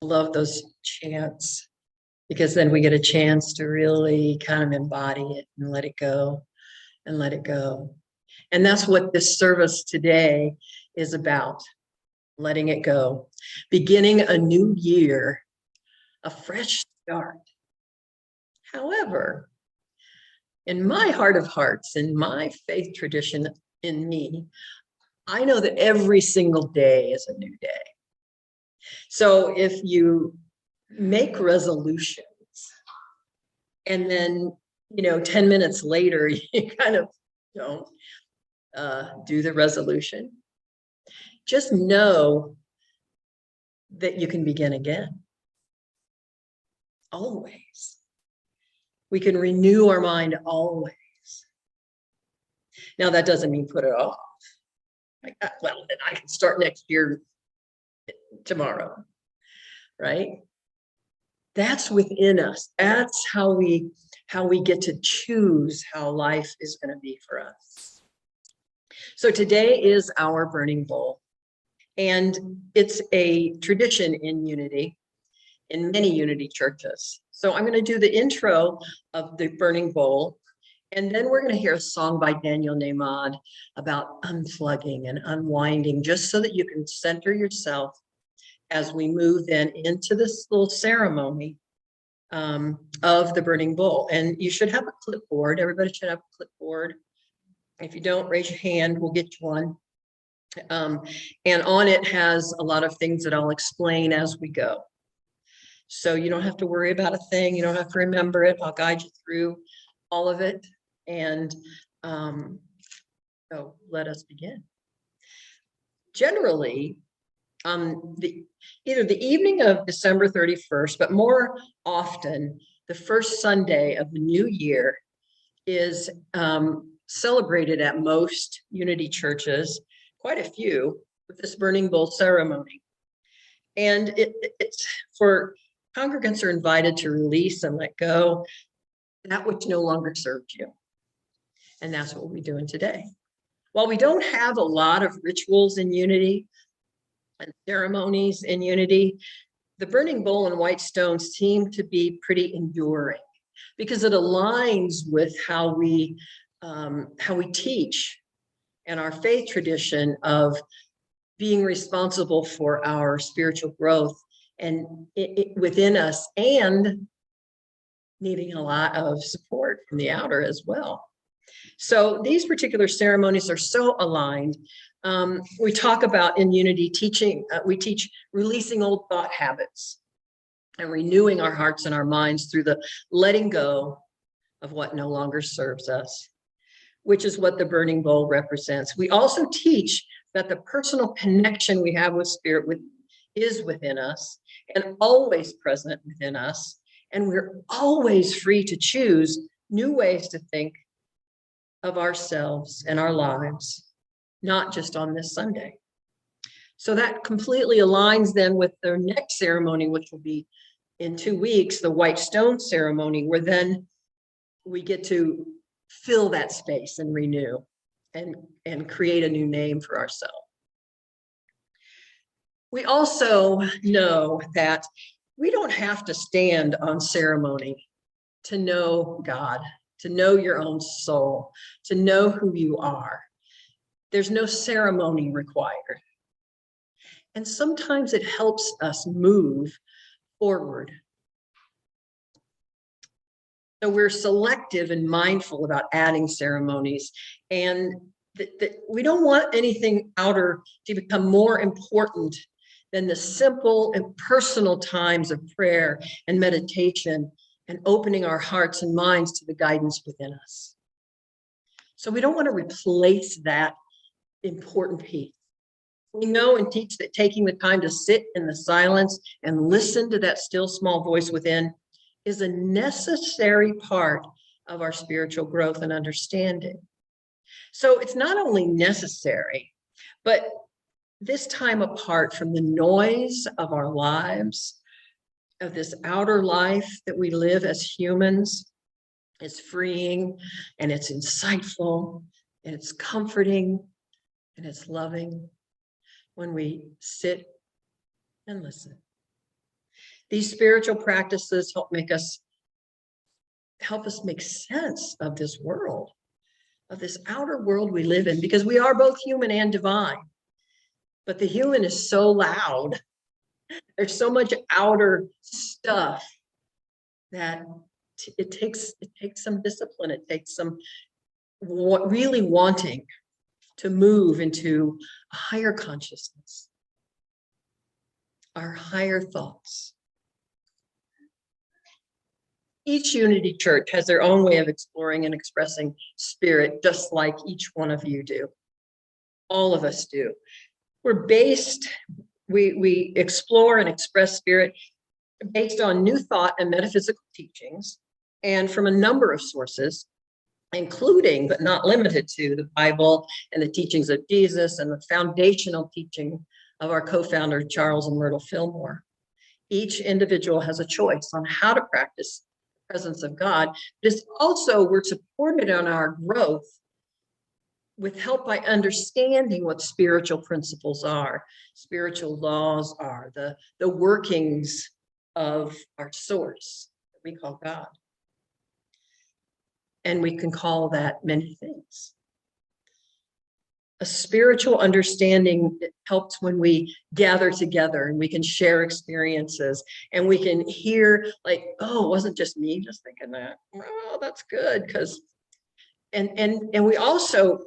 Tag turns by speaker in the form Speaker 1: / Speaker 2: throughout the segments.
Speaker 1: Love those chants, because then we get a chance to really kind of embody it and let it go and let it go. And that's what this service today is about, letting it go, beginning a new year, a fresh start. However, in my heart of hearts, in my faith tradition, in me, I know that every single day is a new day. So if you make resolutions and then, 10 minutes later, you kind of don't do the resolution, just know that you can begin again. Always. We can renew our mind always. Now, that doesn't mean put it off. Like, well, then I can start next year tomorrow, right? That's within us. That's how we get to choose how life is going to be for us. So today is our burning bowl, and it's a tradition in Unity, in many Unity churches. So I'm going to do the intro of the burning bowl, and then we're going to hear a song by Daniel Nahmad about unplugging and unwinding, just so that you can center yourself as we move then into this little ceremony of the burning bowl. And you should have a clipboard. Everybody should have a clipboard. If you don't, raise your hand, we'll get you one. And on it has a lot of things that I'll explain as we go. So you don't have to worry about a thing. You don't have to remember it. I'll guide you through all of it. And so let us begin. Generally, either the evening of December 31st, but more often the first Sunday of the new year is celebrated at most Unity churches, quite a few, with this burning bowl ceremony. And it's for congregants are invited to release and let go that which no longer served you. And that's what we'll be doing today. While we don't have a lot of rituals in Unity and ceremonies in Unity, the burning bowl and white stones seem to be pretty enduring, because it aligns with how we teach and our faith tradition of being responsible for our spiritual growth and within us, and needing a lot of support from the outer as well. So these particular ceremonies are so aligned. We talk about in Unity teaching, we teach releasing old thought habits and renewing our hearts and our minds through the letting go of what no longer serves us, which is what the burning bowl represents. We also teach that the personal connection we have with Spirit is within us and always present within us. And we're always free to choose new ways to think of ourselves and our lives, not just on this Sunday. So that completely aligns then with the next ceremony, which will be in 2 weeks, the white stone ceremony, where then we get to fill that space and renew and create a new name for ourselves. We also know that we don't have to stand on ceremony to know God, to know your own soul, to know who you are. There's no ceremony required. And sometimes it helps us move forward. So we're selective and mindful about adding ceremonies, and we don't want anything outer to become more important than the simple and personal times of prayer and meditation and opening our hearts and minds to the guidance within us. So we don't want to replace that important piece. We know and teach that taking the time to sit in the silence and listen to that still small voice within is a necessary part of our spiritual growth and understanding. So it's not only necessary, but this time apart from the noise of our lives, of this outer life that we live as humans, is freeing, and it's insightful, and it's comforting, and it's loving when we sit and listen. These spiritual practices help us make sense of this world, of this outer world we live in, because we are both human and divine. But the human is so loud. There's so much outer stuff that it takes some discipline. It takes some really wanting to move into a higher consciousness, our higher thoughts. Each Unity Church has their own way of exploring and expressing spirit, just like each one of you do. All of us do. We explore and express spirit based on new thought and metaphysical teachings, and from a number of sources, including but not limited to the Bible and the teachings of Jesus and the foundational teaching of our co-founder, Charles and Myrtle Fillmore. Each individual has a choice on how to practice the presence of God, but it's also, we're supported on our growth with help by understanding what spiritual principles are, spiritual laws are, the workings of our source that we call God. And we can call that many things. A spiritual understanding helps when we gather together and we can share experiences and we can hear like, oh, it wasn't just me just thinking that. Oh, that's good. And we also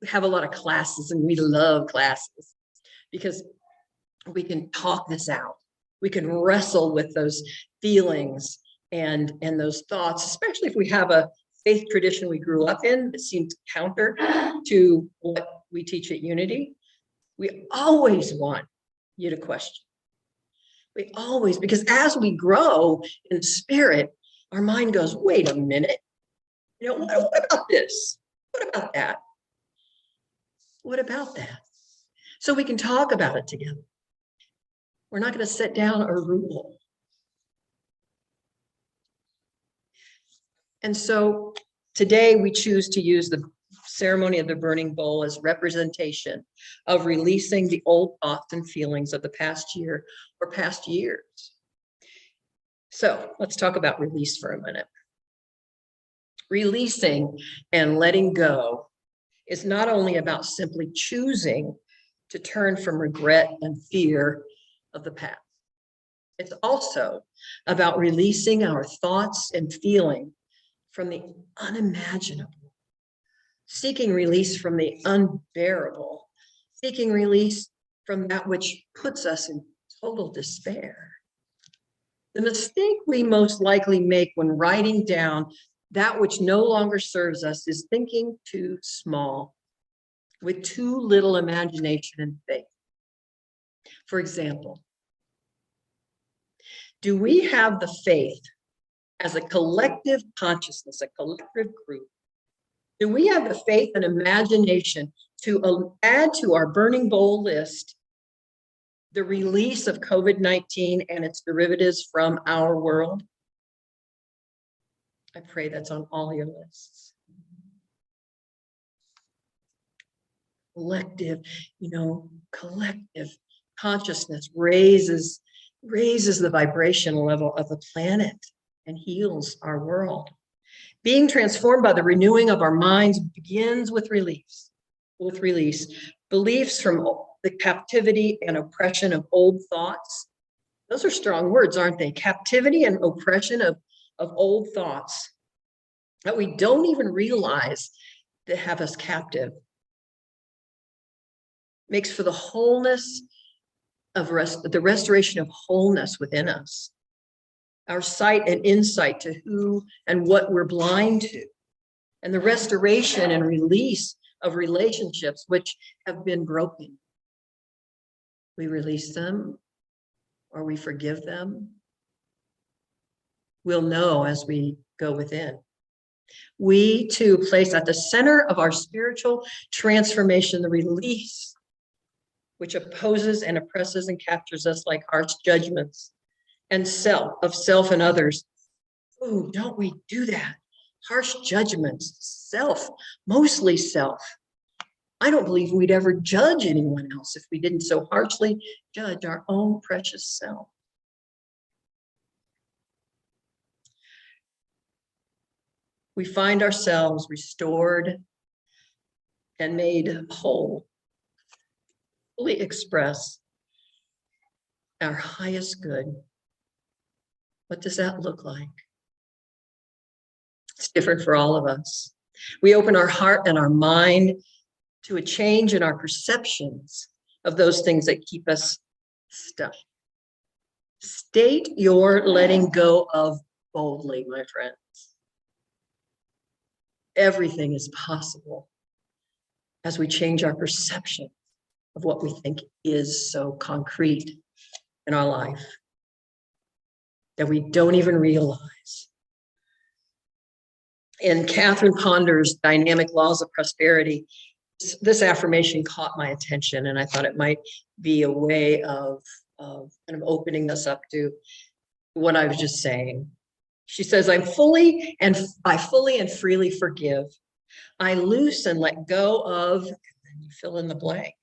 Speaker 1: have a lot of classes, and we love classes because we can talk this out. We can wrestle with those feelings and those thoughts, especially if we have a faith tradition we grew up in that seems counter to what we teach at Unity. We always want you to question. We always, because as we grow in spirit, our mind goes, wait a minute, what about this? What about that? What about that? So we can talk about it together. We're not going to sit down or rule. And so today we choose to use the ceremony of the burning bowl as representation of releasing the old thoughts and feelings of the past year or past years. So let's talk about release for a minute. Releasing and letting go is not only about simply choosing to turn from regret and fear of the past. It's also about releasing our thoughts and feeling from the unimaginable, seeking release from the unbearable, seeking release from that which puts us in total despair. The mistake we most likely make when writing down that which no longer serves us is thinking too small, with too little imagination and faith. For example, do we have the faith as a collective consciousness, a collective group? Do we have the faith and imagination to add to our burning bowl list the release of COVID-19 and its derivatives from our world? I pray that's on all your lists. Collective consciousness raises the vibrational level of the planet and heals our world. Being transformed by the renewing of our minds begins with release. Beliefs from the captivity and oppression of old thoughts. Those are strong words, aren't they? Captivity and oppression of old thoughts that we don't even realize that have us captive. Makes for the wholeness of the restoration of wholeness within us. Our sight and insight to who and what we're blind to, and the restoration and release of relationships which have been broken. We release them or we forgive them. We'll know as we go within. We too place at the center of our spiritual transformation the release, which opposes and oppresses and captures us like harsh judgments and self and others. Oh, don't we do that? Harsh judgments, self, mostly self. I don't believe we'd ever judge anyone else if we didn't so harshly judge our own precious self. we find ourselves restored and made whole, fully express our highest good. What does that look like? It's different for all of us. We open our heart and our mind to a change in our perceptions of those things that keep us stuck. State your letting go of boldly, my friends. Everything is possible as we change our perception of what we think is so concrete in our life that we don't even realize. In Catherine Ponder's Dynamic Laws of Prosperity, this affirmation caught my attention, and I thought it might be a way of kind of opening us up to what I was just saying. She says, I fully and freely forgive. I loose and let go of, and then you fill in the blank.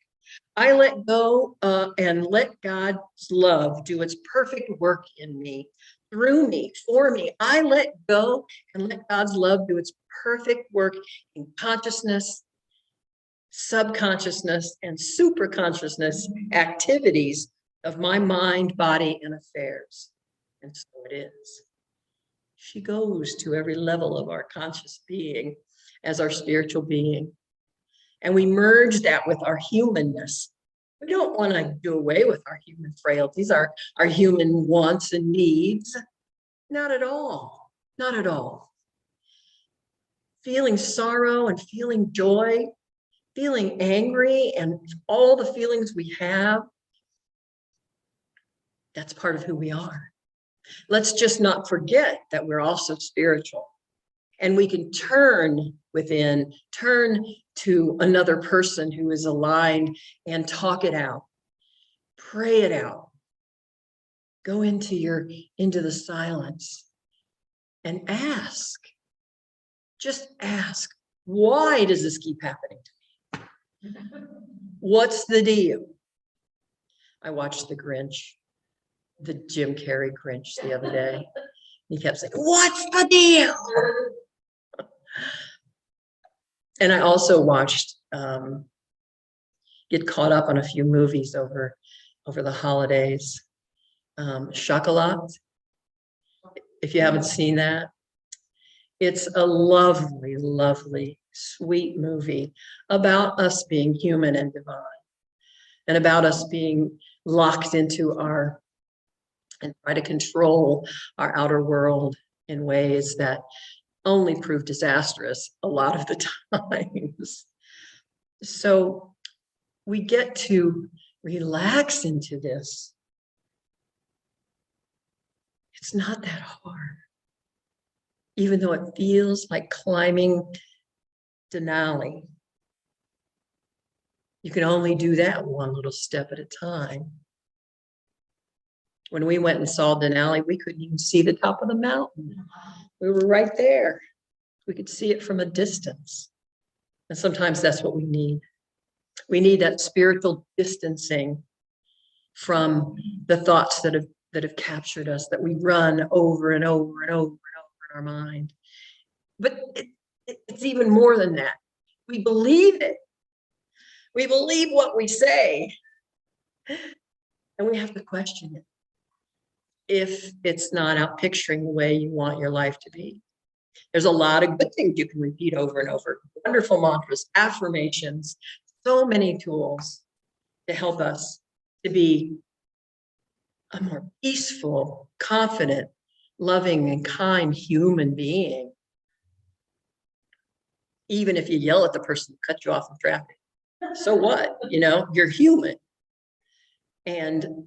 Speaker 1: I let go and let God's love do its perfect work in me, through me, for me. I let go and let God's love do its perfect work in consciousness, subconsciousness, and superconsciousness activities of my mind, body, and affairs. And so it is. She goes to every level of our conscious being as our spiritual being. And we merge that with our humanness. We don't want to do away with our human frailties, our human wants and needs. Not at all. Not at all. Feeling sorrow and feeling joy, feeling angry, and all the feelings we have, that's part of who we are. Let's just not forget that we're also spiritual. And we can turn within, turn to another person who is aligned and talk it out, pray it out. Go into the silence and ask. Just ask, why does this keep happening to me? What's the deal? I watched The Grinch, the Jim Carrey Grinch, the other day. He kept saying, what's the deal? And I also watched, get caught up on a few movies over the holidays. Chocolat, if you haven't seen that, it's a lovely, lovely, sweet movie about us being human and divine, and about us being locked into and try to control our outer world in ways that only prove disastrous a lot of the times. So we get to relax into this. It's not that hard, even though it feels like climbing Denali. You can only do that one little step at a time. When we went and saw Denali, we couldn't even see the top of the mountain. We were right there. We could see it from a distance. And sometimes that's what we need. We need that spiritual distancing from the thoughts that have captured us, that we run over and over and over and over in our mind. But it's even more than that. We believe it. We believe what we say. And we have to question it if it's not out picturing the way you want your life to be. There's a lot of good things you can repeat over and over. Wonderful mantras, affirmations, so many tools to help us to be a more peaceful, confident, loving, and kind human being. Even if you yell at the person who cut you off in traffic. So what? You're human. And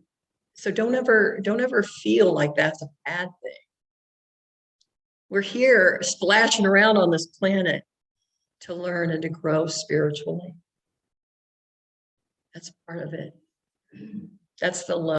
Speaker 1: so don't ever feel like that's a bad thing. We're here splashing around on this planet to learn and to grow spiritually. That's part of it. That's the love.